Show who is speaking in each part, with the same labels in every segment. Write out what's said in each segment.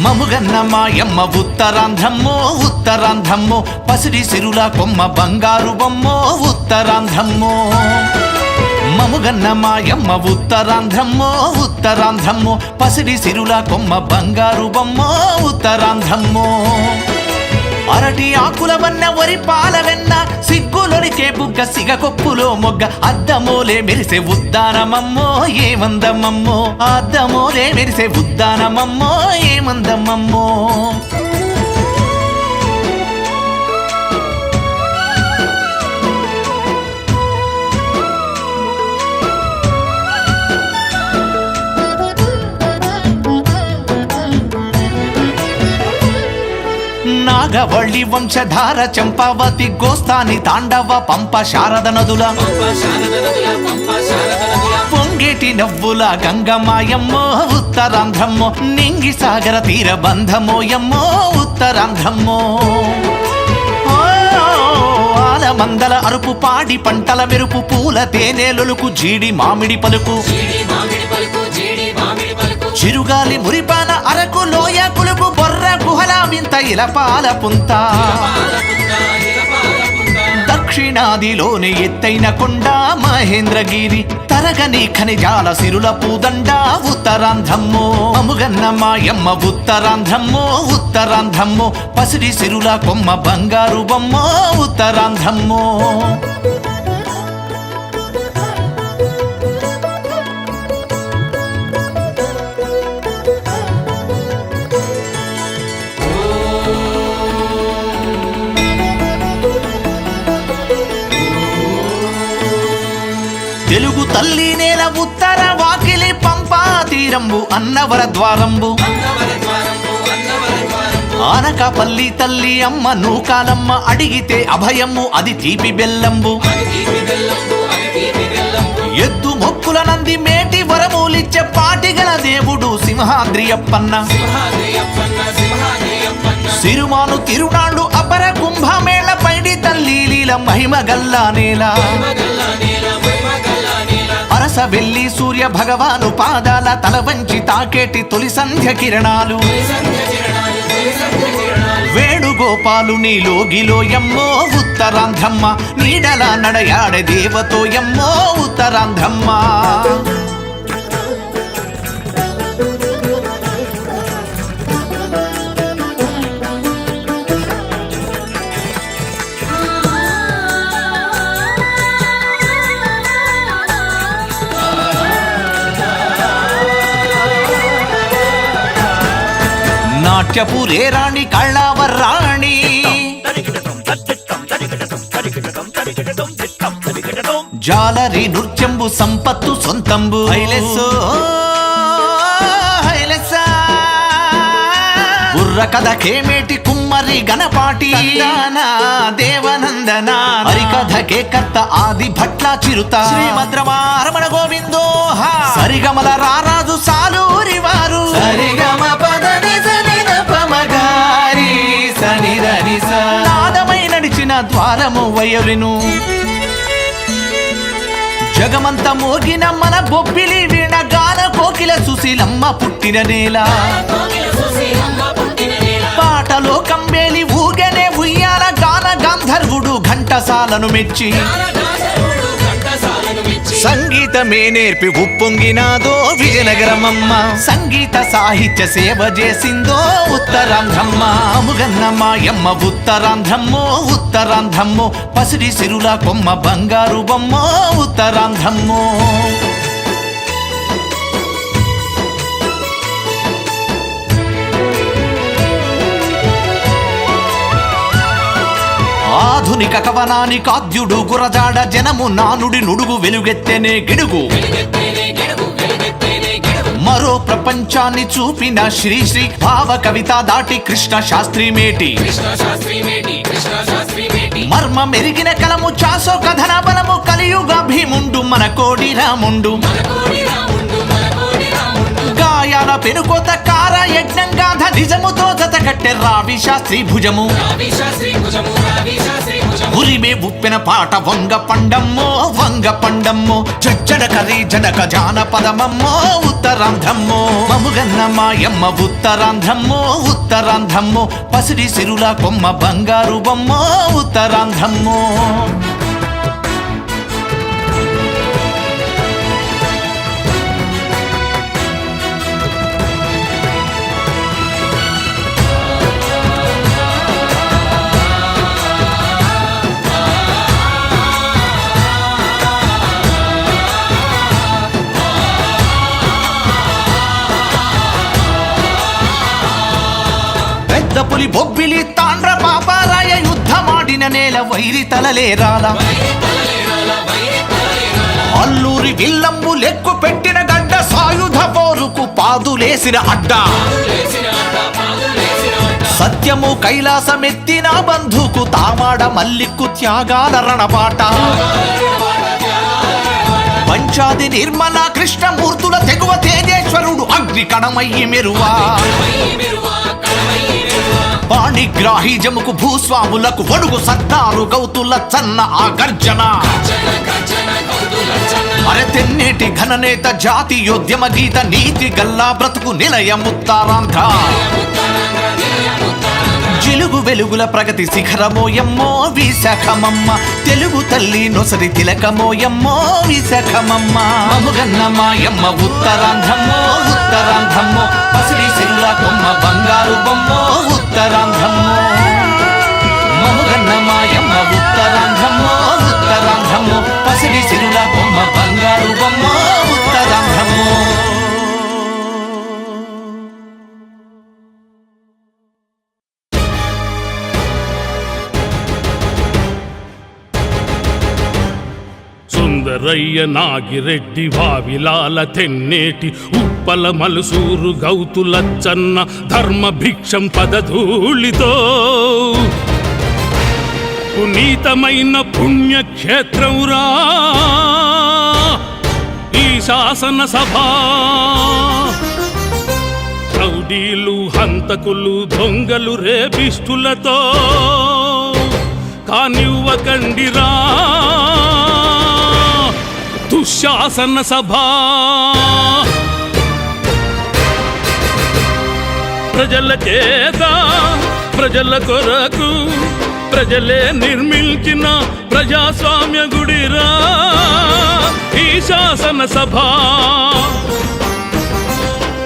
Speaker 1: మముగన్న మాయమ్మ ఉత్తరాంధ్రమ్మో ఉత్తరాంధ్రమ్మో పసిడి సిరుల కొమ్మ బంగారు బొమ్మో ఉత్తరాంధ్రమ్మో మముగన్న మాయమ్మ ఉత్తరాంధ్రమ్మో ఉత్తరాంధ్రమ్మో పసిడి సిరుల కొమ్మ బంగారు బొమ్మో ఉత్తరాంధ్రమ్మో అరటి ఆకుల వన్న వరి పాల వెన్న సిగ్గులొరికే బుగ్గ సిగకొప్పులో మొగ్గ అద్దమోలే మెరిసే ఉద్దానమమ్మో ఏమందమమ్మో అద్దమోలే మెరిసే ఉద్దానమమ్మో ఏమందమమ్మో నాగవళి వంశధార చంపావతి గోస్తాని తాండవ పంప శారద నదుల పొంగేటి నవ్వుల గంగమాయమ్మో ఉత్తరాంధ్రమ్మో నింగి సాగర తీర బంధమోయమ్మో ఉత్తరాంధ్రమ్మో ఆలమందల అరుపు పాడి పంటల మెరుపు పూల తేనెలొలుకు జీడి మామిడి పలుకు చిరుగాలి మురిపాన అరకు లోయ కులుపు బొర్ర గుహల వింత ఇలపాల పుంత దక్షిణాదిలోని ఎత్తైన కొండ మహేంద్రగిరి తరగని ఖనిజాల సిరుల పూదండ ఉత్తరాంధ్రమ్మో అముగన్న మాయమ్మ ఉత్తరాంధ్రమ్మో ఉత్తరాంధ్రమ్మో పసిడి సిరుల కొమ్మ బంగారు బొమ్మో ఉత్తరాంధ్రమ్మో తెలుగు తల్లి నేల ఉత్తర వాకిలి పంపా తీరంబు అన్నవర ద్వారంబు ఆనకాపల్లి తల్లి అమ్మ నూకాలమ్మ అడిగితే అభయమ్ము అది తీపి బెల్లంబు ఎద్దు మొక్కుల నంది మేటి వరమూలిచ్చే పాటిగల దేవుడు సింహాద్రి అప్పన్న సిరుమాను తిరునాళ్ళు అపర కుంభమేళ పైడి తల్లి లీల మహిమ గల్లా నేల అరస వెల్లి సూర్య భగవాను పాదాల తల వంచి తాకేటి తొలి సంధ్య కిరణాలు వేణుగోపాలు నీలోగిలోయమ్మో ఉత్తరాంధ్రమ్మ నీడల నడయాడే దేవతోయమ్మో ఉత్తరాంధ్రమ్మ నాట్యపురే రాణి కళ్ళావర్రాణి జాలరి నృత్యంబు సంపత్తు సొంతంబు హైలెస్సో హైలెస్సా బుర్ర కథ కేమేటి కుమ్మరి గణపాటి దేవనందన హరికథకే కర్త ఆది భట్ల చిరుత శ్రీమద్రమారమణ గోవిందో సరిగమల రారాజు సాలూరి వారు సరిగమ పదని నాదమై నడిచిన ద్వారము వయలును జగమంత మోగిన మన బొబ్బిలి వీణ గాన కోకిల సుశీలమ్మ పుట్టిన నేల పాటలో కంబేలి ఊగనే ఉయ్యాల గాన గంధర్వుడు ఘంటసాలను మెచ్చి సంగీతమే నేర్పి ఉప్పొంగినాదో విజయనగరమమ్మ సంగీత సాహిత్య సేవ చేసిందో ఉత్తరాంధ్రమ్మ అముగన్న మాయమ్మ ఉత్తరాంధ్రమ్మో ఉత్తరాంధ్రమ్మో పసిడి సిరుల కొమ్మ బంగారు బొమ్మో ఉత్తరాంధ్రమ్మో ఆధునిక కవనాని కాద్యుడు గురజాడ జనము నానుడి నుడుగు వెలుగెత్తెనే గిడుగు మరో ప్రపంచాన్ని చూపిన శ్రీ భావ కవిత దాటి కృష్ణ శాస్త్రి మేటి మర్మ మెరిగిన కలము చాసో కథన బలము కలియుగ భీముండు మన కోడి రాముండు గాయ రాజకీయాల పెనుకోత కార యజ్ఞంగాధ నిజముతో జత కట్టె రావి శాస్త్రి భుజము ఉరిమే ఉప్పెన పాట వంగ పండమ్మో చచ్చడ కరి జనక జానపదమమ్మో ఉత్తరాంధ్రమ్మో మముగన్న మాయమ్మ ఉత్తరాంధ్రమ్మో పసిడి సిరుల కొమ్మ బంగారు బొమ్మో ఉత్తరాంధ్రమ్మో పులి బొబ్బిలి తాండ్ర పాపారాయ యుద్ధమాడిన నేల వైరి తలలేరాల అల్లూరి విల్లంబు లెక్కు పెట్టిన గడ్డ సాయుధ పోరుకు పాదులేసిన అడ్డ సత్యము కైలాసమెత్తిన బంధుకు తామాడ మల్లిక్కు త్యాగాల రణబాట పంచాది నిర్మల కృష్ణమూర్తుల తెగువ తేజేశ్వరుడు అగ్ని కణమయ్యి మెరువా పాణిగ్రాహి జముకు భూస్వాములకు వడుగు సర్దారు గౌతుల చన్న ఆ గర్జన అరెతెన్నేటి ఘననేత జాతీయోద్యమ గీత నీతి గల్లా బ్రతుకు నిలయముత్తారాంధ్ర జిలుగు వెలుగుల ప్రగతి శిఖరమోయమ్మో విశాఖమమ్మ తెలుగు తల్లి నొసరి తిలకమోయమ్మో విశాఖమమ్మ మముగన్న మాయమ్మ ఉత్తరాంధ్రమ్మో పసిడి సిరుల కొమ్మ బంగారు బొమ్మో ఉత్తరాంధ్రమ్మో మముగన్న మాయమ్మ ఉత్తరాంధ్రమ్మో పసిడి సిరుల కొమ్మ బంగారు బొమ్మో ఉత్తరాంధ్రమ్మో
Speaker 2: సుందరయ్య నాగిరెడ్డి వావిలాల తెన్నేటి ఉప్పల మలుసూరు గౌతులచ్చన్న ధర్మ భిక్షం పదధూళితో పునీతమైన పుణ్యక్షేత్రమురా ఈ శాసన సభ రౌడీలు హంతకులు దొంగలు రేపిష్టులతో కానివ్వకండిరా దుశ్శాసన సభ ప్రజల చేత ప్రజల కొరకు ప్రజలే నిర్మించిన ప్రజాస్వామ్య గుడిరా ఈ శాసన సభ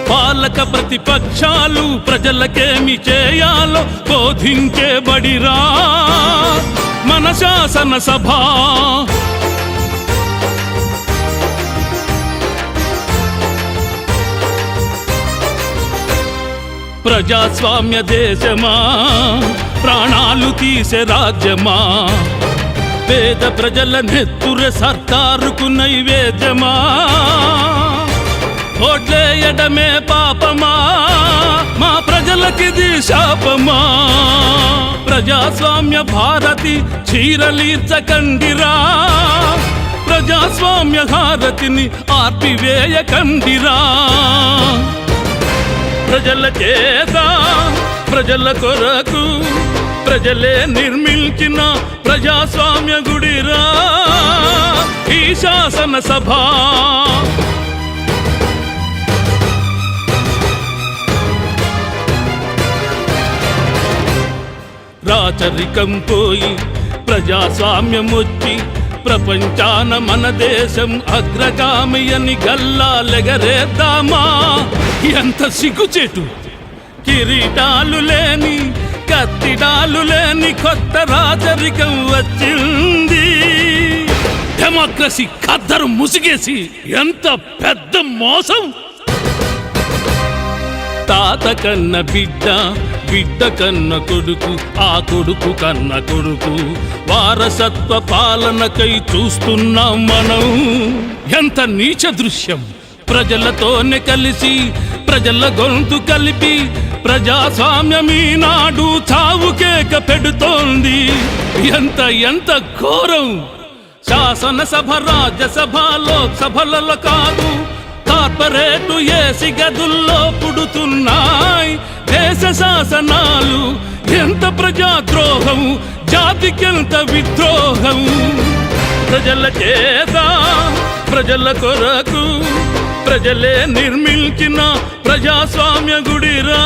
Speaker 2: పాలక ప్రతిపక్షాలు ప్రజలకేమి చేయాలో బోధించే బడిరా మన శాసన సభ ప్రజాస్వామ్య దేశమా ప్రాణాలు తీసే రాజ్యమా పేద ప్రజల నెత్తుర సర్కారుకు నైవేద్యమా ఓట్లేయడమే పాపమా మా ప్రజలకిది శాపమా ప్రజాస్వామ్య భారతి చీరలీర్చకండిరా ప్రజాస్వామ్య హారతిని ఆర్పివేయకండిరా ప్రజల చేత ప్రజల కొరకు ప్రజలే నిర్మించిన ప్రజాస్వామ్య గుడిరా ఈ శాసన సభ రాచరికం పోయి ప్రజాస్వామ్యం వచ్చి ప్రపంచాన మన దేశం అగ్రగామి అని గల్లాలెగరేద్దామా ఎంత సిగ్గుచేటు కిరీటాలు లేని కత్తిడాలు లేని కొత్త రాజరికం వచ్చింది డెమోక్రసీ ఖద్దరు ముసిగేసి ఎంత పెద్ద మోసం తాత కన్న బిడ్డ బిడ్డ కన్న కొడుకు ఆ కొడుకు కన్న కొడుకు వారసత్వ పాలనకై చూస్తున్నాం మనం ఎంత నీచ దృశ్యం ప్రజలతోనే కలిసి ప్రజల గొంతు కలిపి ప్రజాస్వామ్యం ఈనాడు చావుకేక పెడుతోంది ఎంత ఎంత ఘోరం శాసనసభ రాజ్యసభ లోక్సభలలో కాదు కార్పొరేటు ఏసి గదుల్లో పుడుతున్నాయి దేశ శాసనాలు. ఎంత ప్రజాద్రోహం, జాతికెంత విద్రోహం. ప్రజల చేత ప్రజల కొరకు ప్రజలే నిర్మించిన ప్రజాస్వామ్య గుడిరా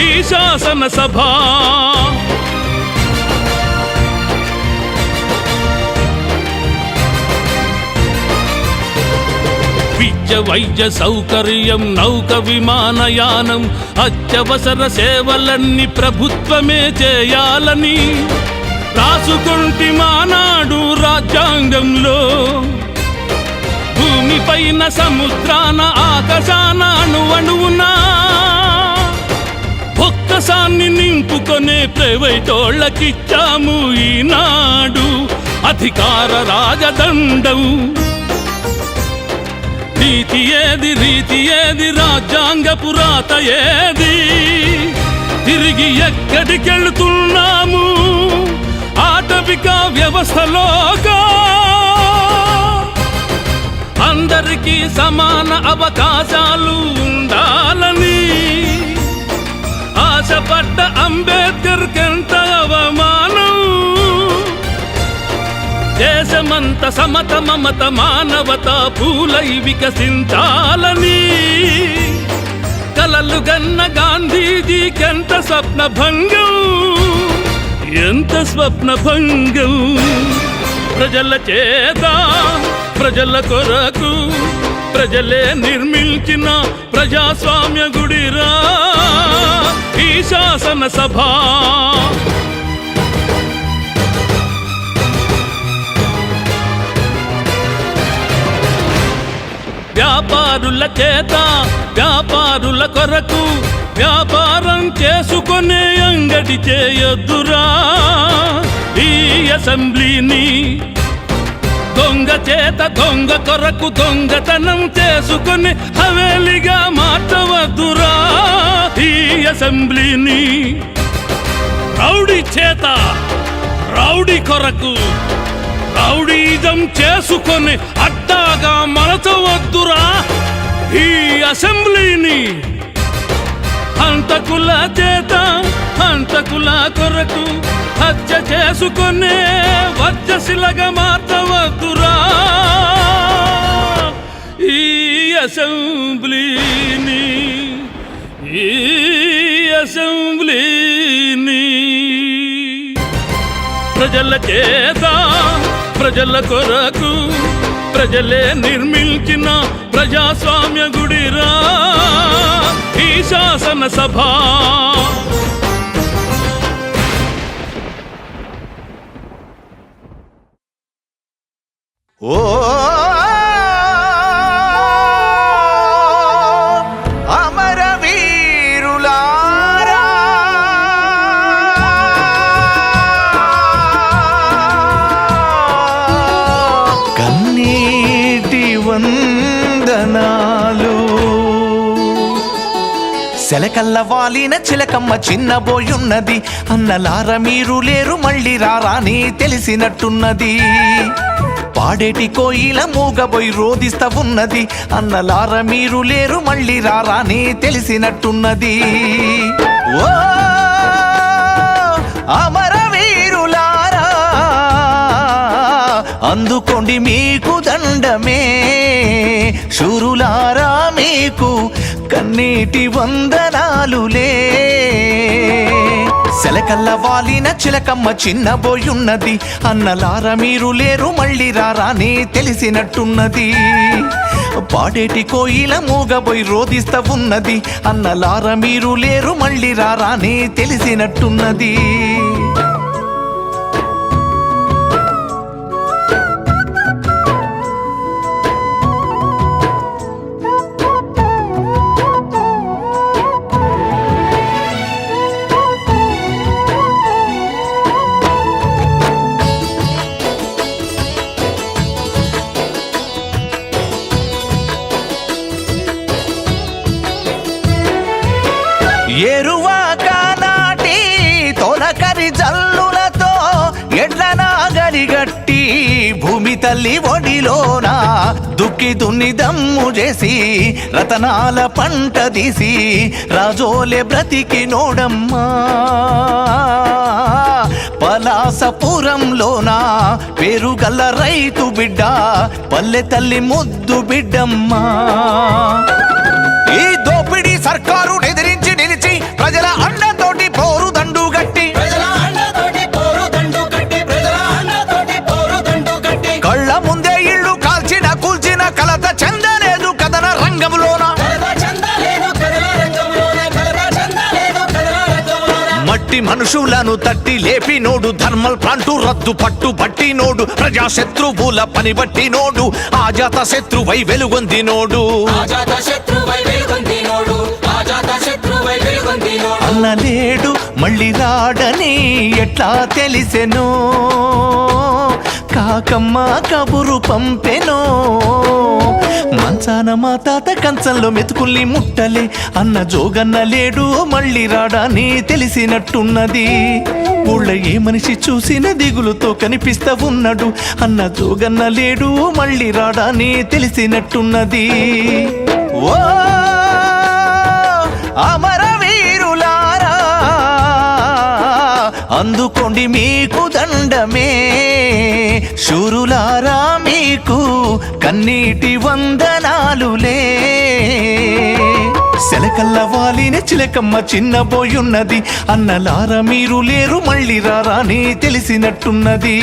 Speaker 2: ఈ శాసన సభ. విద్య, వైద్య సౌకర్యం, నౌక విమానయానం, అత్యవసర సేవలన్నీ ప్రభుత్వమే చేయాలని రాసుకుంటి మానాడు రాజ్యాంగంలో. భూమిపైన, సముద్రాన, ఆకాశాన, అణువణువునా ఒక్కసాన్ని నింపుకొనే ప్రైవేటోళ్ళకిచ్చాము ఈనాడు అధికార రాజదండం. నీతి ఏది, రీతి ఏది, రాజ్యాంగ పురాత ఏది, తిరిగి ఎక్కడికెళ్తున్నాము ఆటవిక వ్యవస్థలోగా. అందరికీ సమాన అవకాశాలు ఉండాలని ఆశపడ్డ అంబేద్కర్ కెంత అవమానం. దేశమంత సమత మమత మానవత పూలై వికసించాలని కలలు గన్న గాంధీజీకెంత స్వప్న భంగం, ఎంత స్వప్న భంగం. ప్రజల చేత ప్రజల కొరకు ప్రజలే నిర్మించిన ప్రజాస్వామ్య గుడిరా ఈ శాసన సభ. వ్యాపారుల చేత వ్యాపారుల కొరకు వ్యాపారం చేసుకునే అంగడి చేయొద్దురా ఈ అసెంబ్లీని. దొంగ చేత దొంగ కొరకు దొంగతనం చేసుకుని హవేలిగా మార్చవద్దురా ఈ అసెంబ్లీని. రౌడీ చేత రౌడీ కొరకు రౌడీజం చేసుకొని అడ్డాగా మలచవద్దురా ఈ అసెంబ్లీని. హంతకుల చేత హంతకుల కొరకు హత్య చేసుకునే వజ్రశిలగా మార్చవద్దురా ఈ అసెంబ్లీని, ఈ అసెంబ్లీని. ప్రజల చేత ప్రజల కొరకు ప్రజలే నిర్మించిన ప్రజాస్వామ్య గుడిరా ఈ శాసన సభ.
Speaker 1: ఓ అమరవీరులారా, కన్నీటి వందనాలు. సెలకల్ల వాలిన చిలకమ్మ చిన్నబోయున్నది, అన్నలార మీరు లేరు మళ్ళీ రారాని తెలిసినట్టున్నది. పాడేటి కోయిల మూగబోయి రోదిస్తా ఉన్నది, అన్నలార మీరు లేరు మళ్ళీ రారాని తెలిసినట్టున్నది. ఓ అమరవీరులారా, అందుకోండి మీకు దండమే, శూరులారా మీకు కన్నీటి వందనాలులే. సెలకల్ల వాలిన చిలకమ్మ చిన్నబోయున్నది, అన్నలార మీరు లేరు మళ్ళీ రారాని తెలిసినట్టున్నది. పాడేటి కోయిల మూగబోయి రోదిస్తా ఉన్నది, అన్నలార మీరు లేరు మళ్ళీ రారాని తెలిసినట్టున్నది. ఎరువాక నాటి తొలకరి జల్లులతో ఎడ్ల నాగలి గట్టి భూమి తల్లి ఒడిలోన దుక్కి దున్ని దమ్ము చేసి రతనాల పంట తీసి రాజోలే బ్రతికి నోడమ్మా పలాసపురంలోన పేరుగల్ల రైతు బిడ్డ పల్లె తల్లి ముద్దు బిడ్డమ్మా ఈ దోపిడీ సర్కారు ఎదిరించి నిలిచి ప్రజల అండతోటి పోరు దండు గట్టి కళ్ళ ముందే ఇళ్ళు కాల్చిన కూల్చిన కలత చెందలేదు కథన రంగంలోన మట్టి మనుషులను తట్టి లేపినోడు ధర్మల్ ప్లాంటు రద్దు పట్టు బట్టినోడు ప్రజా శత్రువుల పని బట్టినోడు ఆజాత శత్రువై వెలుగొందినోడు అన్నలేడు మళ్ళీ రాడని ఎట్లా తెలిసెనో కాకమ్మ కబురు పంపెనో మంచాన మా తాత కంచంలో మెతుకుల్ని ముట్టలే అన్న జోగన్న లేడు మళ్ళీ రాడని తెలిసినట్టున్నది ఊళ్ళ ఏ మనిషి చూసిన దిగులుతో కనిపిస్తా ఉన్నాడు అన్న జోగన్న లేడు మళ్ళీ రాడని తెలిసినట్టున్నది ఓ అమరవీరులారా అందుకోండి మీకు దండమే శూరులారా మీకు కన్నీటి వందనాలులే సెలకల్ల వాలిన చిలకమ్మ చిన్నబోయున్నది అన్నలారా మీరు లేరు మళ్ళీ రారా అని తెలిసినట్టున్నది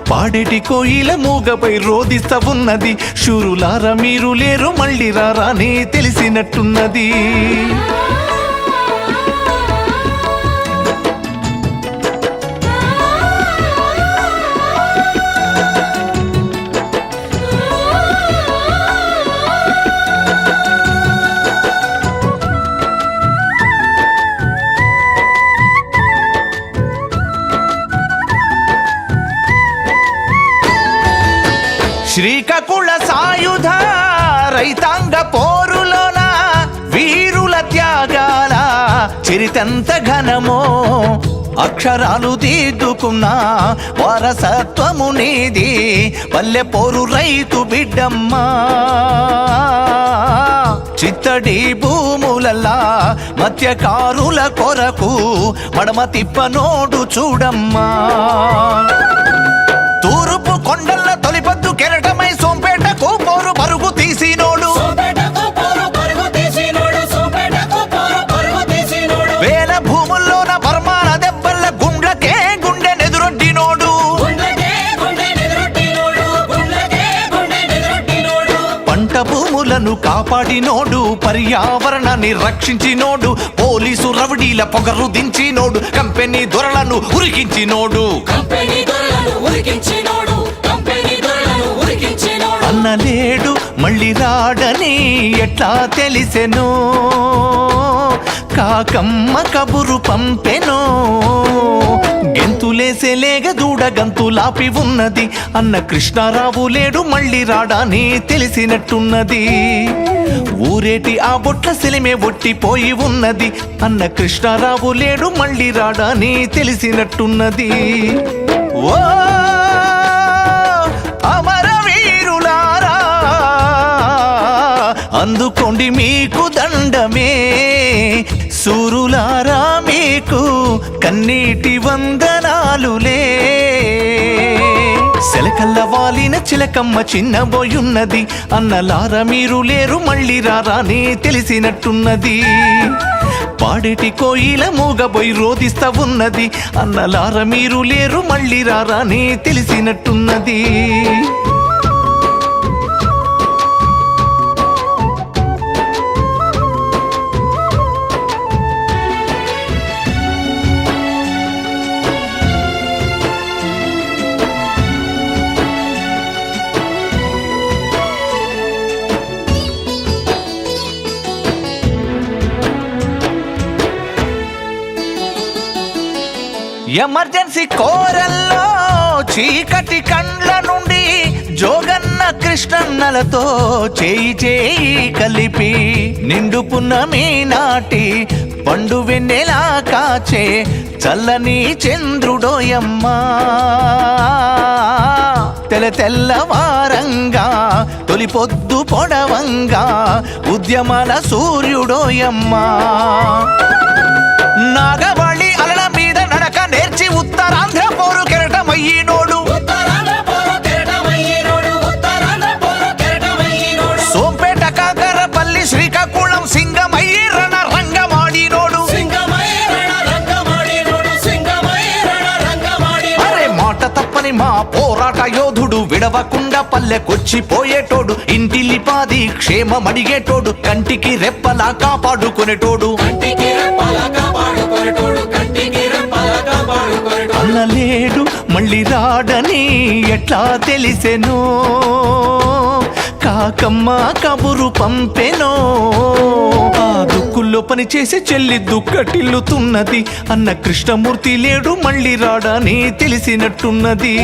Speaker 1: పాడేటి కోయిల మూగపై రోదిస్తా ఉన్నది శూరులారా మీరు లేరు మళ్ళీ రారా అని తెలిసినట్టున్నది శ్రీకాకుళ సాయుధ రైతాంగ పోరులోన వీరుల త్యాగాల చరితంత ఘనమో అక్షరాలు దిద్దుకున్న వారసత్వము నీది పల్లె పోరు రైతు బిడ్డమ్మా చిత్తడి భూములల్లా మత్స్యకారుల కొరకు మడమ తిప్పనోడు చూడమ్మా తూర్పు కొండల్ల తొలిపద్దు కెరటమై సోంపేటకు పోరు పరుగు తీసినోడు వేల భూముల్లోన బర్మాల దెబ్బల్ల గుండ్లకే గుండె నెదురొడ్డినోడు పంట భూములను కాపాడినోడు పర్యావరణాన్ని రక్షించినోడు పోలీసు రౌడీల పొగరు దించినోడు కంపెనీ దొరలను ఉరికించినోడు అన్నలేడు మళ్ళీ రాడని ఎట్లా తెలిసెనో కాకమ్మ కబురు పంపెనో గెంతులేసేలేగ దూడ గంతులాపి ఉన్నది అన్న కృష్ణారావు లేడు మళ్ళీ రాడని తెలిసినట్టున్నది ఊరేటి ఆ బొట్ల సెలిమే ఒట్టిపోయి ఉన్నది అన్న కృష్ణారావు లేడు మళ్ళీ రాడని తెలిసినట్టున్నది ఓ అమరవీరులారా అందుకోండి మీకు దండమే సూరులారా మీకు కన్నీటి వందనాలులే సెలకల్ల వాలిన చిలకమ్మ చిన్నబోయున్నది అన్నలారా మీరు లేరు మళ్ళీ రారా అని తెలిసినట్టున్నది పాడేటి కోయిల మూగబోయి రోదిస్తా ఉన్నది అన్నలారా మీరు లేరు మళ్ళీ రారా అని తెలిసినట్టున్నది ఎమర్జెన్సీ కోరల్లో చీకటి కండ్ల నుండి జోగన్న కృష్ణన్నలతో చేయి చేయి కలిపి నిండు పున్నమి నాటి పండు వెన్నెలా కాచే చల్లని చంద్రుడోయమ్మా తెల్లవారంగా తొలి పొద్దు పొడవంగా ఉద్యమాల సూర్యుడోయమ్మా నాగవళి అలల మీద నడక నేర్చి ఉత్తరాంధ్ర పోరు కెరటమయ్యినోడు సోంపేట కాకరపల్లి శ్రీకాకుళం సింగమయ్యి రణ రంగమాడినోడు అరే మాట తప్పని మా పోరాట యోధుడు విడవకుండా పల్లెకొచ్చిపోయేటోడు ఇంటిల్లిపాది క్షేమమడిగేటోడు కంటికి రెప్పలా కాపాడుకునేటోడు అన్నలేడు మళ్ళీ రాడని ఎట్లా తెలిసెనో కాకమ్మ కబురు పంపెనో ఆ దుక్కుల్లో పని చేసే చెల్లి దుక్కటిల్లుతున్నది అన్న కృష్ణమూర్తి లేడు మళ్ళీ రాడని తెలిసినట్టున్నది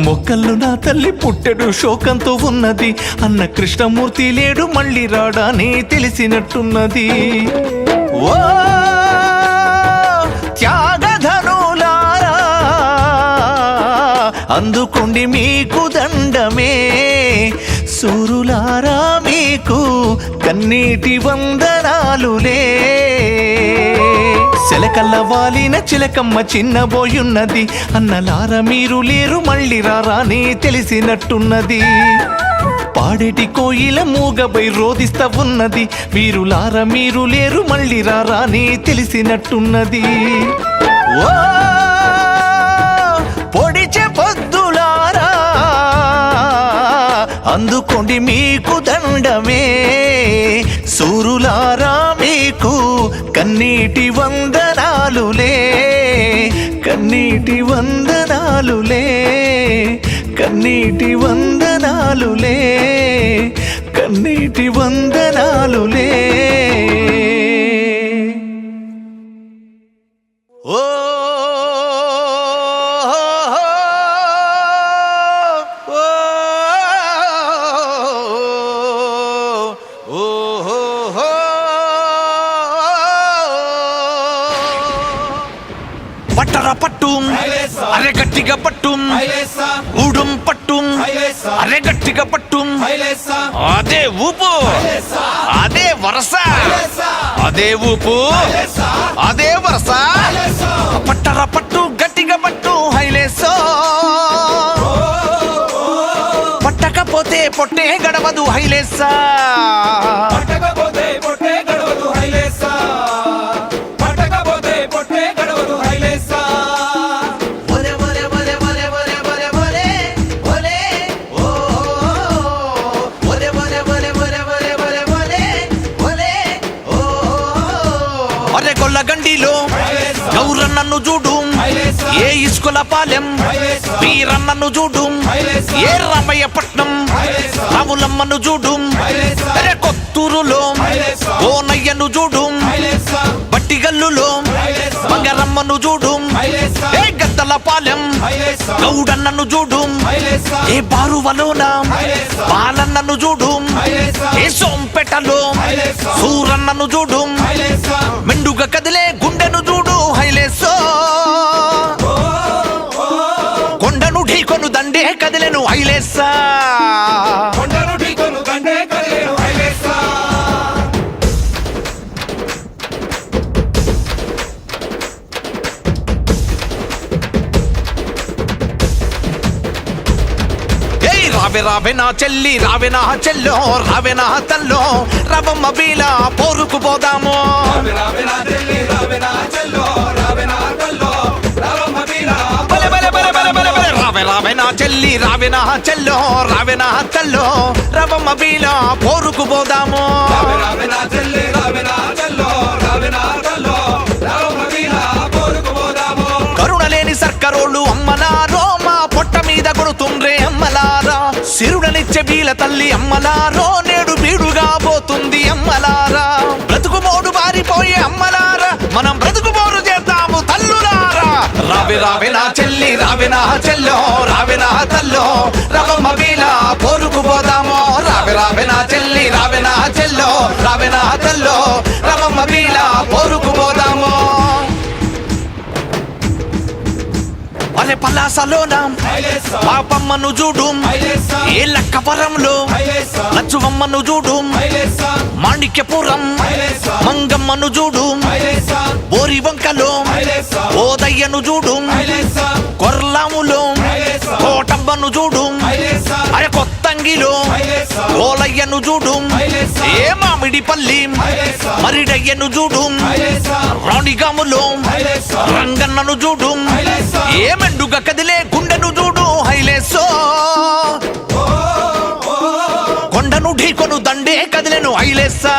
Speaker 1: మొక్కల్లో నా తల్లి పుట్టెడు శోకంతో ఉన్నది అన్న కృష్ణమూర్తి లేడు మళ్ళీ రాడని తెలిసినట్టున్నది ఓ త్యాగధనులారా అందుకోండి మీకు దండమే సూరులారా మీకు కన్నీటి వందనాలులే సెలకల్ల వాలిన చిలకమ్మ చిన్నబోయున్నది అన్నలార మీరు లేరు మళ్ళీ రారాని తెలిసినట్టున్నది పాడేటి కోయిల మూగబై రోదిస్తా ఉన్నది వీరులార మీరు లేరు మళ్ళీ రారాని తెలిసినట్టున్నది ఓ పొడిచే పొద్దులారా అందుకోండి మీకు దండమే సూరులారా మీకు కన్నీటి వందనాలులే కన్నీటి వందనాలులే కన్నీటి వందనాలులే కన్నీటి వందనాలులే ఓ పట్టరా పట్టుం అరే గట్టిగా పట్టుం ఊడుం పట్టుం అరే గట్టిగా పట్టుం అదే ఊపు అదే వరస అదే ఊపు అదే వరస పట్టరా పట్టు గట్టిగా పట్టు హైలేసో పట్టకపోతే పొట్టే గడవదు హైలేసా పట్టకపోతే పొట్టే గడవదు హైలేసా గండిలో గౌరన్నను చూడు ఏ ఇస్కుల పాలెం వీరన్నను చూడు ఏ రామయ్య పట్నం రాములమ్మను చూడు అరే కొత్తూరులో ఓనయ్యను చూడు బట్టిగల్లులో బంగారమ్మను చూడు ఏ గద్దల పాలెం గౌడన్నను చూడు ఏ బారువలోన బాలన్నను చూడు ఏ సోంపేటలో సూరన్నను చూడు మెండుగా కదిలే గుండెను చూడు హైలేసో కొండను ఢీకొను దండే కదిలేను హైలేసా కొండను ఢీకొను దండే కదిలేను హైలేసా రావే రావే నా చెల్లి రావే నా చెల్లో రావే నా తల్లో రవమ్మ బీల పోరుకు పోదాము రావే రావే నా చెల్లి రావే నా చెల్లో రావే నా తల్లో రవమ్మ బీల పోరుకు పోదాము కరుణలేని సర్కరోళ్ళు అమ్మలారో మా పొట్ట మీద కొడుతుండ్రే అమ్మలారా సిరుడనిచ్చే బీల తల్లి అమ్మలారో నేడు బీడుగా పోతుంది అమ్మలారా బ్రతుకు మోడు బారిపోయే అమ్మలారా మనం బ్రతుకు మోడు చేద్దాము తల్లులారా రావే రావే నా చెల్లి రావే నా చెల్లో రావే నా తల్లో రవమ్మ బీల పోరుకు పోదాము రావే రావే నా చెల్లి రావే నా చెల్లో రావే నా తల్లో రవమ్మ బీల పోరుకు పోదాము పలాసలోన పాపమ్మను చూడు, ఏ లక్కవరంలో లచ్చువమ్మను చూడు, మాణిక్యపురం మంగమ్మను చూడు, బోరి వంకలో ఓదయ్యను చూడు, కొర్లాములో కోటమ్మను చూడు, అరే కొత్తంగిలో ఓలయ్యను చూడు, ఏ మామిడిపల్లి మరిడయ్యను చూడు, రాణిగాములో రంగన్నను చూడు, ఏ మెండుగా కదిలే గుండెను చూడు హైలేసో. కొండను ఢీకొను దండే కదిలేను హైలేసా.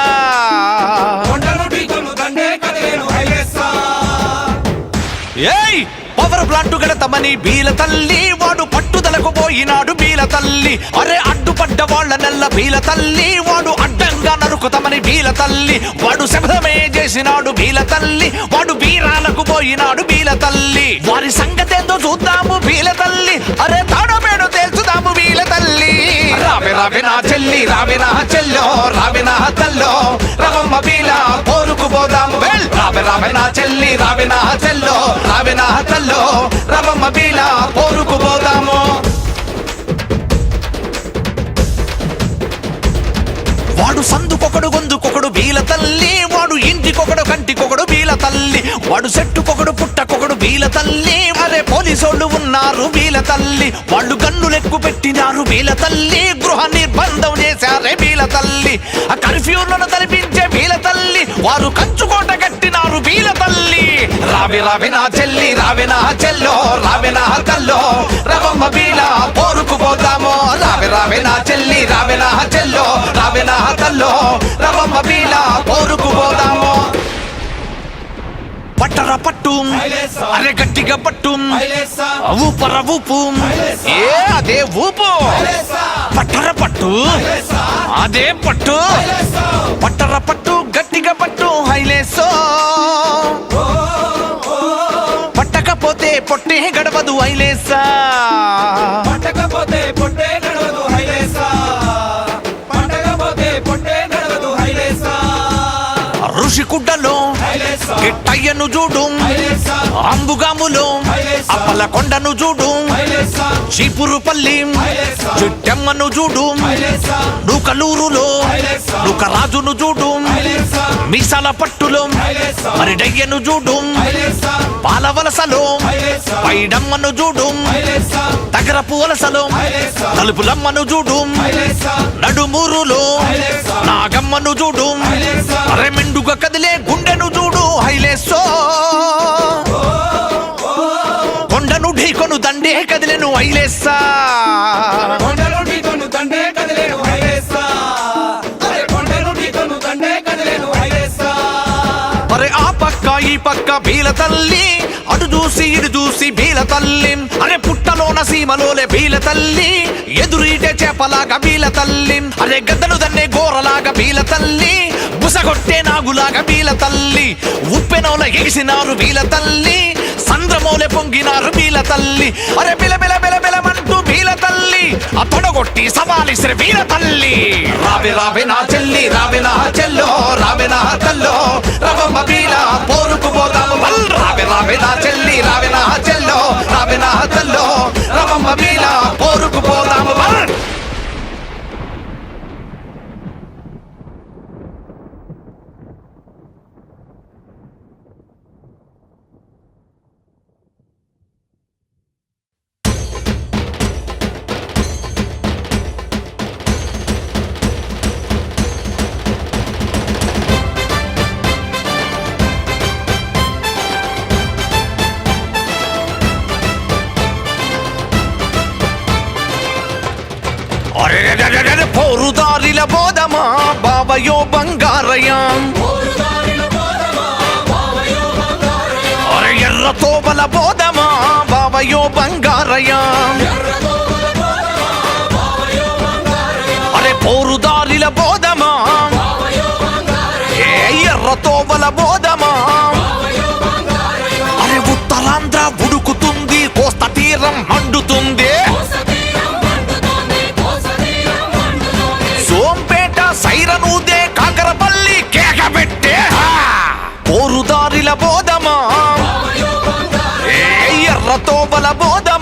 Speaker 1: ఏయ్ పవర్ ప్లాంట్ గడతమని బీల తల్లి, వాడు పట్టుదలకు పోయినాడు బీల తల్లి. అరే అడ్డుపడ్డ వాళ్ళ నెల్ల బీల తల్లి, వాడు అడ్డంగా నరుకుతామని బీల తల్లి. వాడు శబ్దమే చేసినాడు బీల తల్లి, వాడు బీరాలకు పోయినాడు బీల తల్లి. వారి సంగతేందో చూద్దాము బీల తల్లి, అరే తాడమేడు తేల్చుదాము బీల తల్లి. రావే రావే నా చెల్లి, రావే నా చెల్లో, రావే నా తల్లో, రవమ్మ బీల పోరుకు పోదాము. రావే రావే నా చెల్లి, రావే నా చెల్లో, రావే నా తల్లో, రవమ్మ బీల పోరుకు పోదాము. వాడు సందుకొకడు గొందుకొకడు బీల తల్లి, వాడు ఇంటికొకడు కంటికొకడు బీల తల్లి, వాడు చెట్టుకొకడు పుట్టకొకడు బీల తల్లి. అరే పోలీసోళ్ళు ఉన్నారు బీల తల్లి, వాళ్ళు గన్నులెక్కు పెట్టినారు బీల తల్లి. గృహ నిర్బంధం చేశారే బీల తల్లి, ఆ కర్ఫ్యూలను తలపించే బీల తల్లి. వారు కంచుకోట కట్టినారు బీల తల్లి. రావే రావే నా చెల్లి, రావే నా చెల్లో, రావే నా తల్లో, రవమ్మ బీల పోరుకు పోదాము. రావే రావే నా చెల్లి, రావే నా చెల్లో, రావే నా తల్లో, రవమ్మ బీల పోరుకు పోదాము. పట్టర పట్టు, అరే గట్టిగా పట్టు, ఊపర ఊపు, ఏ అదే ఊపు. పట్టర పట్టు, అదే పట్టు, పట్టర పట్టు, గట్టిగా పట్టు హైలేసో. పట్టకపోతే పొట్టే గడవదు హైలేసా.
Speaker 3: పట్టకపోతే పొట్టే గడవదు హైలేసా, పట్టకపోతే పొట్టే గడవదు హైలేసా.
Speaker 1: ఋషికుడ్డలో గిట్టయ్యను చూడు, అంబుగాములో అప్పల కొండను చూడు, చీపురుపల్లి చిట్టెమ్మను చూడు, నూకలూరులో నూకరాజును చూడు, మీసాల పట్టులో మరిడయ్యను చూడు, పాలవలసలో పైడమ్మను చూడు, తగరపు వలసలో తలుపులమ్మను చూడు, నడుమూరులో నాగమ్మను చూడు, అరే మెండుగా కదిలే గుండెను చూడు హైలేసో. కొండను ఢీకొను దండే కదిలేను హైలేసా.
Speaker 3: కొండను ఢీకొను దండే కదిలేను హైలేసా, అరే కొండను ఢీకొను దండే కదిలేను హైలేసా.
Speaker 1: అరే ఆ పక్క ఈ పక్క బీల తల్లి, అటు చూసి ఇటు చూసి బీల తల్లి. అరే పుట్టలోన సీమలోలే బీల తల్లి, ఎదురీటే చేపలాగా బీల తల్లి. అరే గద్దలు దన్నే గోరలాగా బీల తల్లి, బుసగొట్టే నాగులాగా బీల తల్లి. ఉప్పెనోల ఎగిసినారు బీల తల్లి, సంద్రమోలే పొంగినారు బీల తల్లి. అరే బిల బిల బిల బిలమంటూ బీల తల్లి, ఆ తొడగొట్టి సవాలిసిరి బీల తల్లి. రావే రావే నా చెల్లి, రావే నా చెల్లో, రావే నా తల్లో, రవమ్మ బీల పోరుకు పోదాము. రావే రావే నా చెల్లి, రావే నా చెల్లో, రావే నా తల్లో, రవమ్మ బీల పోరుకు పోదాము. పోరుదారిల బోధమా బావయో బంగారయ్య, అరే ఎర్ర తోబల బోధమా బావయో బంగారయ్య. అరే పోరుదారిల బోధమా, ఏ ఎర్ర తోబల బోధమా. అరే ఉత్తరాంధ్ర ఉడుకుతుంది, కోస్తా తీరం మండుతుంది, సోంపేట సైరనూదే కాకరపల్లి కేక పెట్టే. పోరుదారిల బోధమా, ఏ ఎర్ర తోబల బోధమా.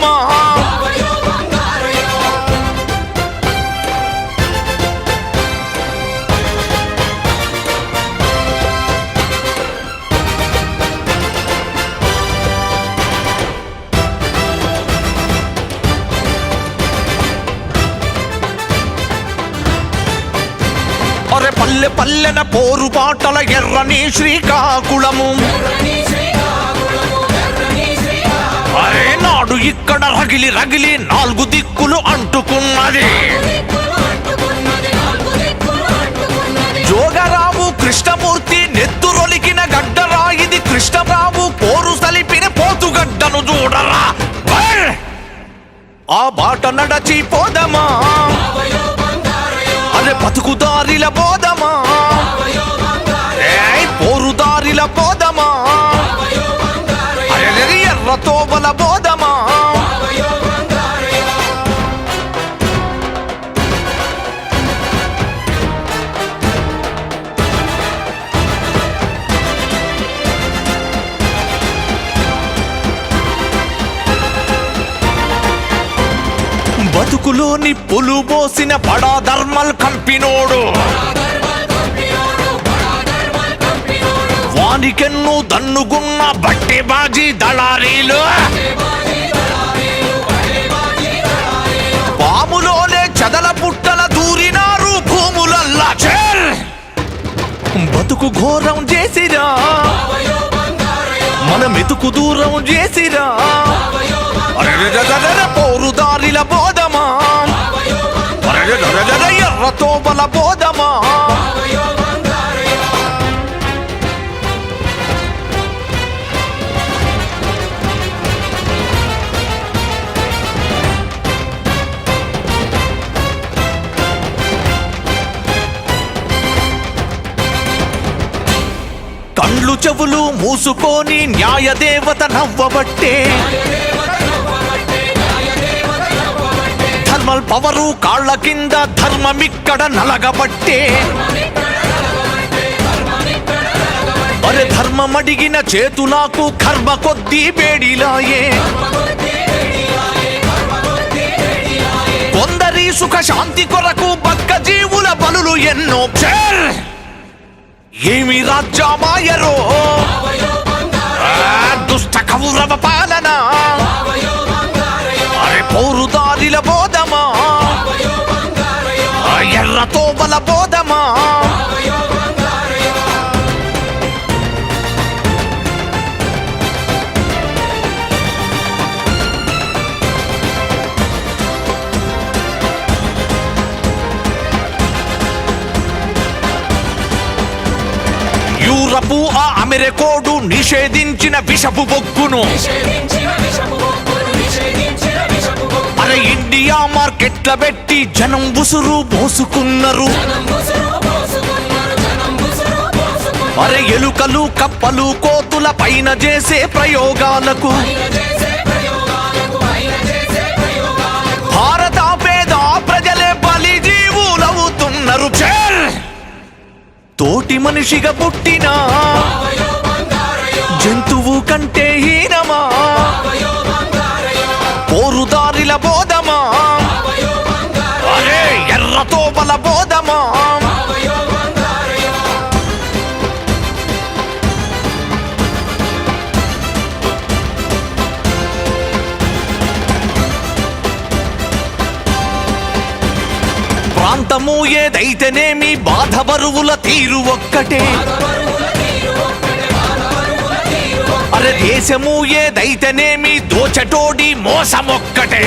Speaker 1: పల్లె పల్లెన పోరు పాటల ఎర్రని శ్రీకాకుళము అరే నాడు ఇక్కడ రగిలి రగిలి నాలుగు దిక్కులు అంటుకున్నది జోగరావు కృష్ణమూర్తి నెత్తురొలికిన గడ్డరా ఇది కృష్ణరావు పోరు సలిపిన పోతుగడ్డను చూడరా ఆ బాట నడచి పోదమా అరే బతుకుదారిల పోదమా పోరుదారిల పోదమా అరే ఎర్ర తోబల పోదమా బతుకులో నిప్పులు పోసిన బడా ధర్మల్ కంపినోడు వానికెన్ను దన్నుగున్న బట్టే బాజీ దళారీలు పాములోనే చదల పుట్టల దూరినారు భూములల్లా బతుకు ఘోరం చేసిరా మన మెతుకు దూరం చేసిరా పోరుదారిల బోధమా ఎర్ర తోబల బోధమా కండ్లు చెవులు మూసుకొని న్యాయదేవత నవ్వబట్టే ధర్మల్ పవరు కాళ్ళ కింద ధర్మమిక్కడ నలగబట్టే అరే ధర్మమడిగిన చేతులకు కర్మ కొద్దీ బేడిలాయే కొందరి సుఖ శాంతి కొరకు బక్క జీవుల బలులు ఎన్నో ఏమి రాజ్యమాయరో దుష్ట కౌరవ పాలన అరే పోరుదారిల బోధమా ఎర్ర తోబల బోధమా యూరపు ఆ అమెరికోడు నిషేధించిన విషపు బొగ్గును అరే ఇండియా మార్కెట్ల పెట్టి జనం ఉసురు పోసుకున్నారు అరే ఎలుకలు కప్పలు కోతుల పైన చేసే ప్రయోగాలకు భారత పేద ప్రజలే బలి జీవులవుతున్నారు తోటి మనిషిగా పుట్టినా జంతువు కంటే హీనమా పోరుదారిల బోధమా అరే ఎర్ర తోబల బోధమా ప్రాంతము ఏదైతేనేమి బాధ బరువుల తీరు ఒక్కటే అరే దేశము ఏదైతేనేమి దోచటోడి మోసమొక్కటే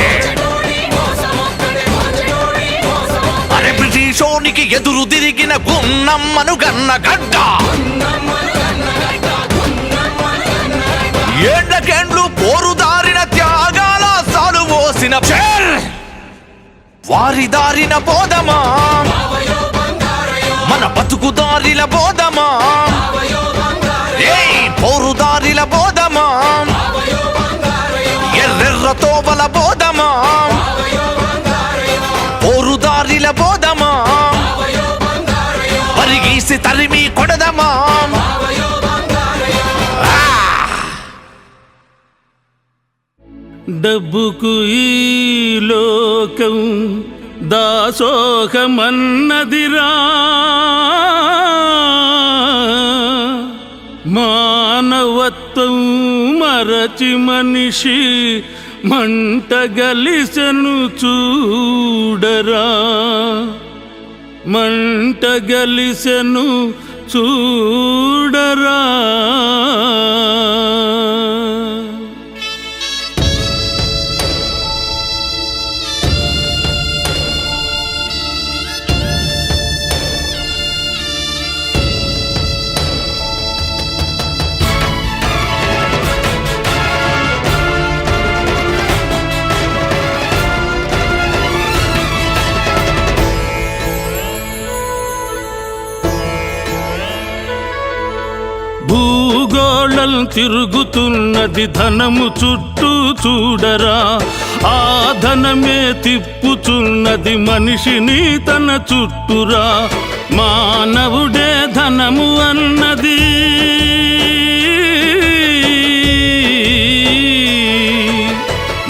Speaker 1: అరే బ్రిటిషోనికి ఎదురు తిరిగిన గున్నమ్మను గన్న గడ్డ ఏళ్లకేండ్లు పోరుదారిన త్యాగాల సాలు పోసిన వారి దారిన బోధమా మన బతుకుదారిల బోధమా పోరుదారిల బోధమా ఎర్రెర్ర తోబల బోధమా పోరుదారిల బోధమా పరిగీసి తరిమి కొడదమా
Speaker 2: డబ్బుకు ఈ లోకం దాసోహమన్నదిరా మానవత్వం మరచి మనిషి మంట గలిసెను చూడరా మంట గలిసెను చూడరా. భూగోళం తిరుగుతున్నది ధనము చుట్టూ చూడరా. ఆ ధనమే తిప్పుచున్నది మనిషిని తన చుట్టురా. మానవుడే ధనము అన్నది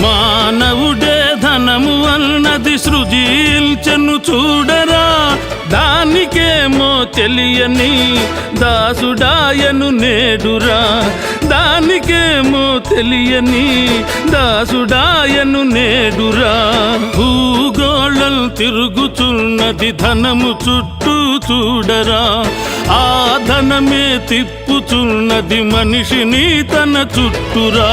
Speaker 2: మానవుడే ధనము అన్నది సృజించెను చూడరా. దానికేమో తెలియని దాసుడాయను నేడురా. దానికేమో తెలియని దాసుడాయను నేడురా. భూగోళం తిరుగుచున్నది ధనము చుట్టూ చూడరా. ఆ ధనమే తిప్పుచున్నది మనిషిని తన చుట్టురా.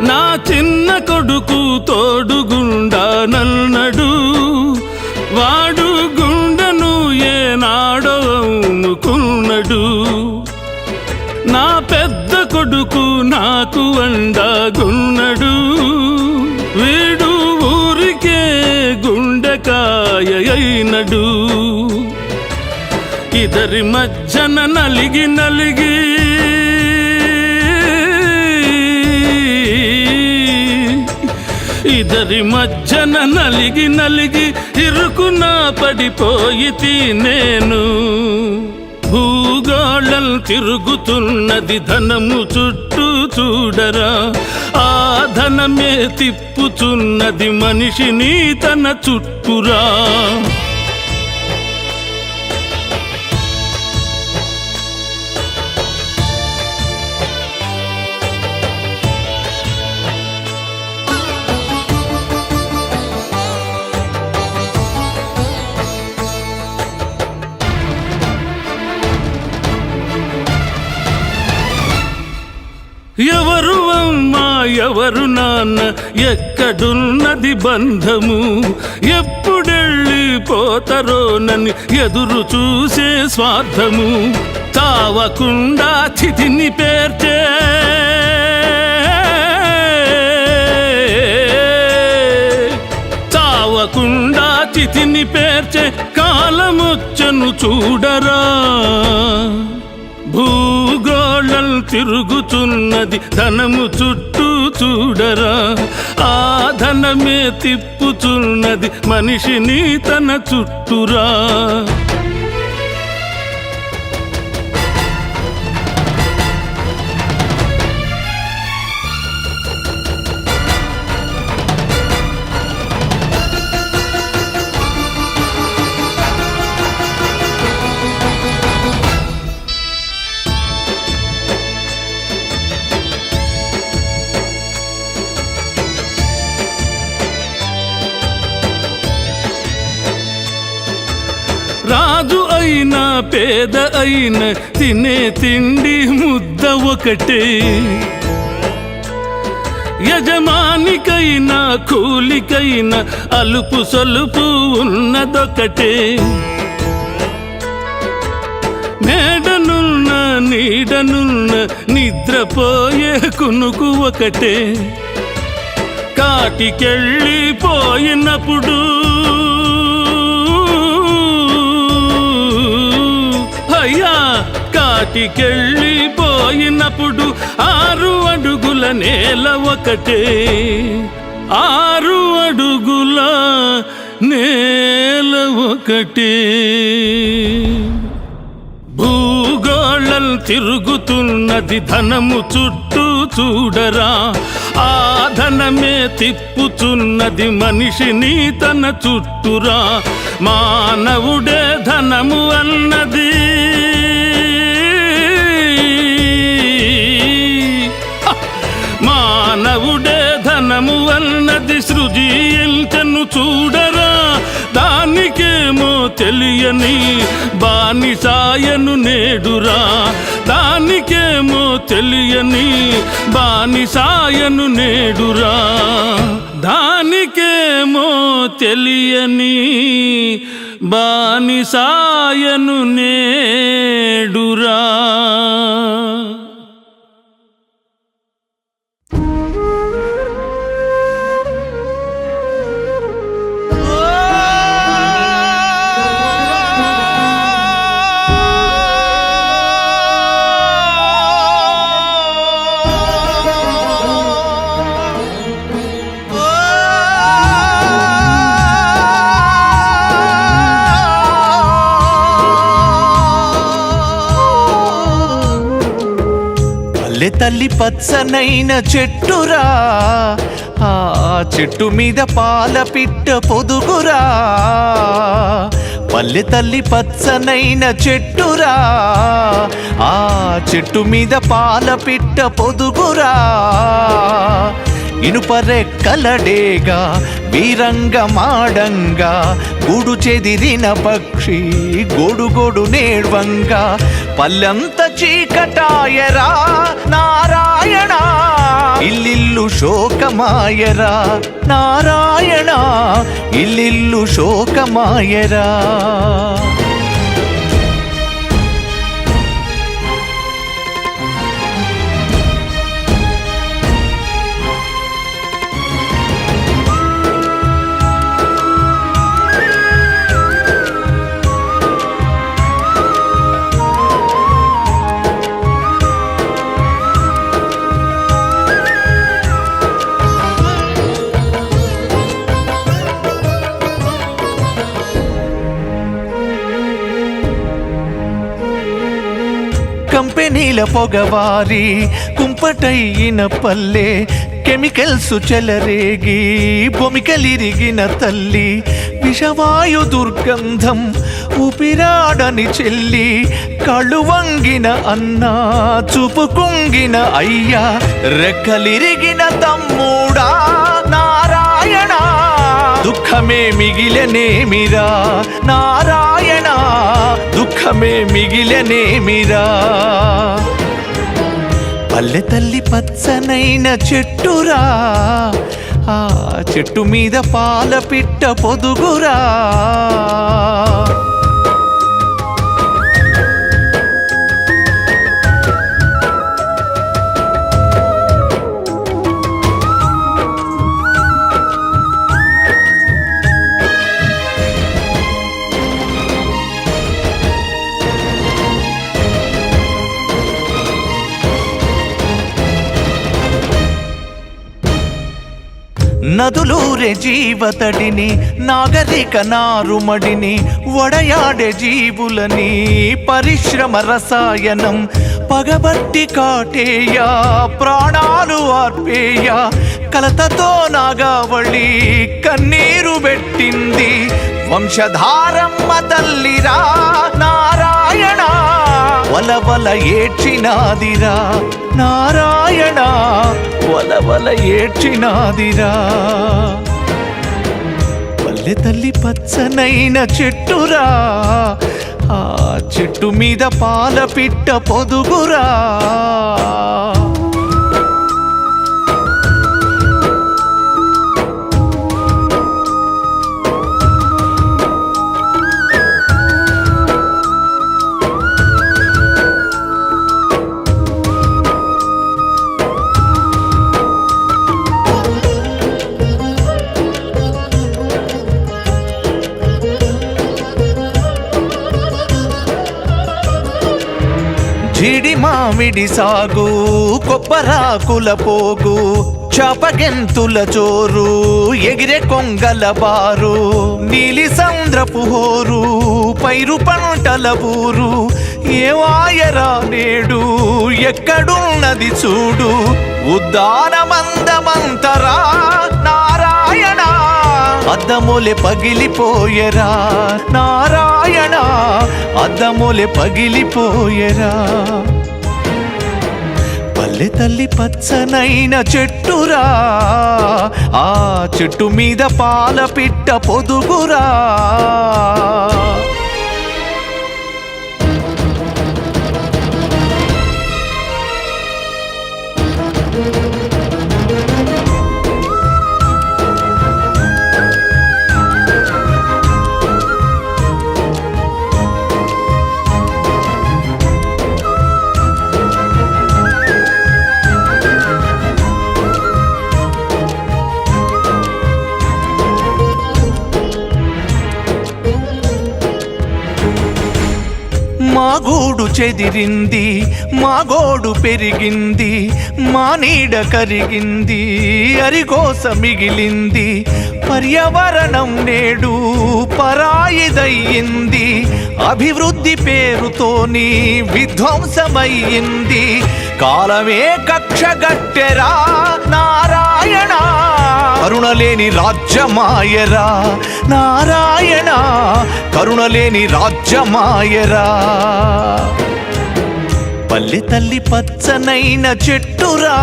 Speaker 2: నా చిన్న కొడుకు తోడుగుండా నన్నడు. వాడు గుండెను ఏనాడో అమ్ముకున్నడు. నా పెద్ద కొడుకు నాకు అండగున్నడు. వీడు ఊరికే గుండెకాయ అయినడు. ఇద్దరి మధ్యన నలిగి నలిగి ఇద్దరి మధ్యన నలిగి నలిగి ఇరుకున పడిపోయితి నేను. భూగోళం తిరుగుతున్నది ధనము చుట్టూ చూడరా. ఆ ధనమే తిప్పుచున్నది మనిషిని తన చుట్టురా. ఎవరు అమ్మా ఎవరు నాన్న ఎక్కడున్నది బంధము. ఎప్పుడెళ్ళిపోతారోనని ఎదురు చూసే స్వార్థము. చావకుండా చితిని పేర్చే చావకుండా చితిని పేర్చే కాలమొచ్చను చూడరా. భూగోళం తిరుగుతున్నది ధనము చుట్టూ చూడరా. ఆ ధనమే తిప్పుచున్నది మనిషిని తన చుట్టురా. రాజు అయినా పేద అయినా తినే తిండి ముద్ద ఒకటే. యజమానికైనా కూలికైనా అలుపు సొలుపు ఉన్నదొకటే. మేడనున్న నీడనున్న నిద్రపోయే కునుకు ఒకటే. కాటికెళ్ళిపోయినప్పుడు అయ్యా కాటికెళ్ళిపోయినప్పుడు 6 అడుగుల నేల ఒకటే. 6 అడుగుల నేల ఒకటే భూగోళం తిరుగుతున్నది ధనము చుట్టూ చూడరా ఆ ధనమే తిప్పుచున్నది మనిషిని తన చుట్టురా మానవుడే ధనము అన్నది మానవుడే ధనము అన్నది సృజించను చూడరా దానికేమో తెలియని బానిసాయను నేడురా దానికేమో తెలియని బానిసాయను నేడురా దానికేమో తెలియని బానిసాయను నేడురా.
Speaker 1: తల్లి పచ్చనైన చెట్టురా ఆ చెట్టు మీద పాల పిట్ట పొదుగురా పల్లె తల్లి పచ్చనైన చెట్టురా ఆ చెట్టు మీద పాల పిట్ట పొదుగురా ఇనుపరెక్కలడేగా వీరంగమాడంగా గూడు చెదిరిన పక్షి గోడు నేడ్వంగా పల్లెంత చీకటాయరా నారాయణ ఇల్లిల్లు శోకమాయరా నారాయణ ఇల్లిల్లు శోకమాయరా. కంపెనీల పొగవారి కుంపటైన పల్లె కెమికల్స్ చెలరేగి బొమికలిరిగిన తల్లి విషవాయు దుర్గంధం ఊపిరాడని చెల్లి కళ్ళు వంగిన అన్నా చూపు కుంగిన అయ్యా రెక్కలిరిగిన తమ్ముడా నారాయణ దుఃఖమే మిగిలనేమిరా నారాయణ దుఃఖమే మిగిలనేమిరా. పల్లె తల్లి పచ్చనైన చెట్టురా ఆ చెట్టు మీద పాల పిట్ట పొదుగురా నదులూరే జీవతడిని నాగరిక నారుమడిని వడయాడే జీవులని పరిశ్రమ రసాయనం పగబట్టి కాటేయ ప్రాణాలు ఆర్పేయ కలతతో నాగావళి కన్నీరు పెట్టింది వంశధారమ్మ తల్లిరా నారాయణ వలవల ఏడ్చినాదిరా నారాయణ వలవల ఏడ్చినాదిరా. పల్లె తల్లి పచ్చనైన చెట్టురా ఆ చెట్టు మీద పాల పిట్ట పొదుగురా జీడి మామిడి సాగు కొబ్బరాకుల పోగు చాపగెంతుల చోరు ఎగిరే కొంగల బారు నీలి సంద్రపు హోరు పైరు పంటల బూరు ఏవాయరా నేడు ఎక్కడున్నది చూడు ఉద్దానమందమంతరా నారాయణ అద్దములే పగిలిపోయరా నారాయణ అద్దములే పగిలిపోయరా పల్లె తల్లి పచ్చనైన చెట్టురా ఆ చెట్టు మీద పాల పిట్ట పొదుగురా మా గూడు చెదిరింది మా గోడు పెరిగింది మా నీడ కరిగింది అరిగోస మిగిలింది పర్యావరణం నేడు పరాయిదయ్యింది అభివృద్ధి పేరుతోని విధ్వంసమయ్యింది కాలమే కక్షగట్టెరా నారాయణ కరుణలేని రాజ్యమాయరా నారాయణ కరుణలేని రాజ్యమాయరా పల్లె తల్లి పచ్చనైన చెట్టురా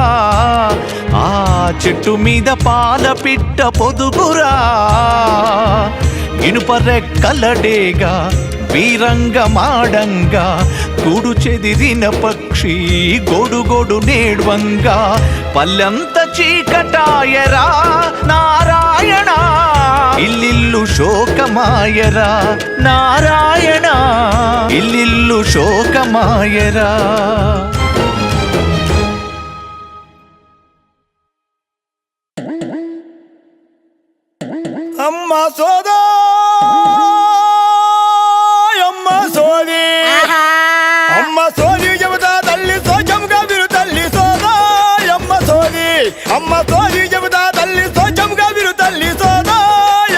Speaker 1: ఆ చెట్టు మీద పాల పిట్ట పొదుగురా ఇనుప రెక్కలడేగా వీరంగమాడంగా కూడు చెదిరిన పక్షి గోడుగోడు నేడ్వంగా పల్లెంత చీకటాయరా నారాయణ ఇల్లిల్లు శోకమాయరా నారాయణ ఇల్లిల్లు శోకమాయరా
Speaker 4: అమ్మ సోదా అమ్మ సోది అమ్మ సోది చెబుతా తల్లి సోచముగా విరు తల్లి సోదా అమ్మ సోది అమ్మ సోది చెబుతా తల్లి సోచముగా విరు తల్లి సోదా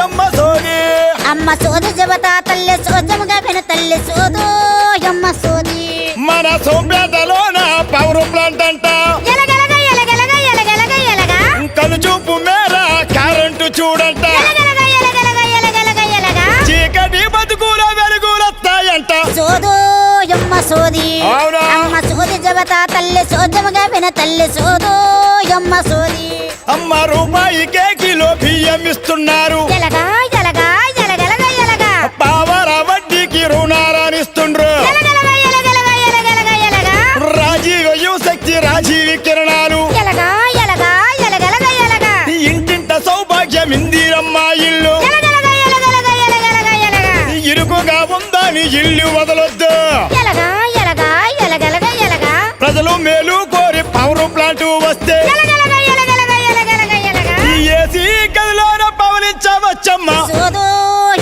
Speaker 4: అమ్మ సోది
Speaker 5: అమ్మ సోది చెబుతా తల్లి సోచముగా విను తల్లి సోదు అమ్మ సోది
Speaker 4: మన సోంపేటలోన పవర్ ప్లాంట్ అంట
Speaker 5: ఎలగలగ ఎలగలగ ఎలగలగ ఎలగ
Speaker 4: కనుచూపు మేర కరెంటు చూడంట
Speaker 5: ఎలగలగ ఎలగలగ ఎలగలగ ఎలగ
Speaker 4: చీకటి బతుకుల వెలుగులొస్తాయంట
Speaker 5: సోదు అమ్మ సోది
Speaker 4: అవునా?
Speaker 5: అమ్మ సోది చెబుతా తల్లి సోచముగా విను తల్లి సోదు అమ్మ సోది
Speaker 4: అమ్మ రూపాయికే కిలో బియ్యం ఇస్తున్నారు
Speaker 5: ఎలగ ఎలగ ఎలగలగ ఎలగ
Speaker 4: పావర వడ్డీకి రుణారానిస్తుండ్రు
Speaker 5: ఎలగలగ ఎలగలగ ఎలగలగ ఎలగ
Speaker 4: రాజీవ యువశక్తి రాజీవి కిరణాలు
Speaker 5: ఎలగ ఎలగ ఎలగలగ ఎలగ
Speaker 4: ఇంటింట సౌభాగ్యం ఇందిరమ్మ ఇల్లు
Speaker 5: ఎలగలగ ఎలగలగ ఎలగలగ ఎలగ
Speaker 4: ఇరుకుగా ఉందని ఇల్లు వదలొద్దు
Speaker 5: ఎలగ ఎలగ ఎలగలగ ఎలగ
Speaker 4: ప్రజలు మేలు కోరి పవర్ ప్లాంట్ వస్తే
Speaker 5: ఎలగలగ ఎలగలగ ఎలగలగ ఎలగ
Speaker 4: ఈ ఏసీ గదిలోన పవలించవచ్చమ్మ
Speaker 5: సోదు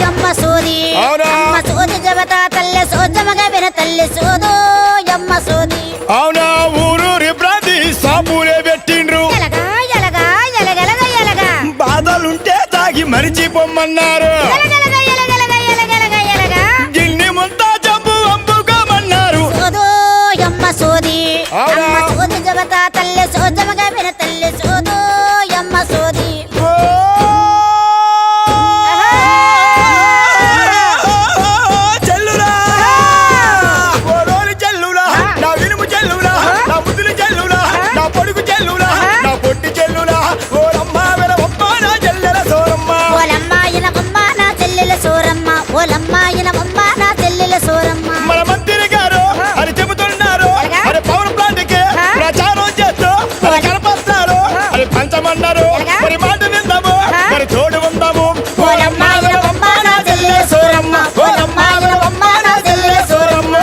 Speaker 5: అమ్మ సోది
Speaker 4: అవునా?
Speaker 5: అమ్మ సోది చెబుతా తల్లి సోజమగా విను తల్లి సోదు అమ్మ సోది
Speaker 4: అవునా ఊరూరి బ్రాంతి సాపులే పెట్టిండ్రు
Speaker 5: ఎలగ ఎలగ ఎలగలగ ఎలగ
Speaker 4: బాధలుంటే తాగి మరిచిపోమ్మన్నారు
Speaker 5: ఎలగలగ ఎలగలగ ఎలగలగ ఎలగ
Speaker 4: గిన్ని ముంతా జబ్బు అమ్ముకోమన్నారు
Speaker 5: సోదు అమ్మ సోది
Speaker 4: అవునా?
Speaker 5: అమ్మ సోది చెబుతా తల్లి సోజమగా విను తల్లి సోదు అమ్మ సోది
Speaker 4: చెల్లురా ఓరోరి చెల్లురా నా వినుము చెల్లురా నా ముద్దులు చెల్లురా నా పొడుగు చెల్లురా నా పొట్టి చెల్లురా ఓరమ్మ వెలవమ్మ నా చెల్లెల సోరమ్మ
Speaker 5: ఓలమ్మాయిన బొమ్మ నా చెల్లెల సోరమ్మ ఓలమ్మాయిన బొమ్మ నా చెల్లెల సోరమ్మ
Speaker 4: మన మంత్రి గారు అని చెబుతున్నారు మరి పవర్ ప్లాంట్ కి ప్రచారం చేస్తూ మరి కనపస్తున్నారు అది పంచమన్నారు మరి మాట విందాము మరి తోడు ఉందాము
Speaker 5: ఓలమ్మాయిన బొమ్మ నా చెల్లెల సోరమ్మ ఓలమ్మాయిన బొమ్మ నా చెల్లెల Soramma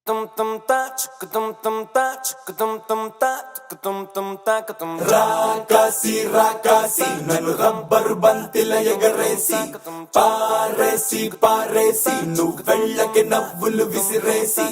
Speaker 3: tum tum ta chuk tum tum ta chuk tum tum ta tuk tum tum ta ka tum
Speaker 6: రాకాసి రాకాసి నన్ను రబ్బరు బంతిల ఎగరేసి పారేసి పారేసి నువ్వు వెళ్ళకి నవ్వులు విసిరేసి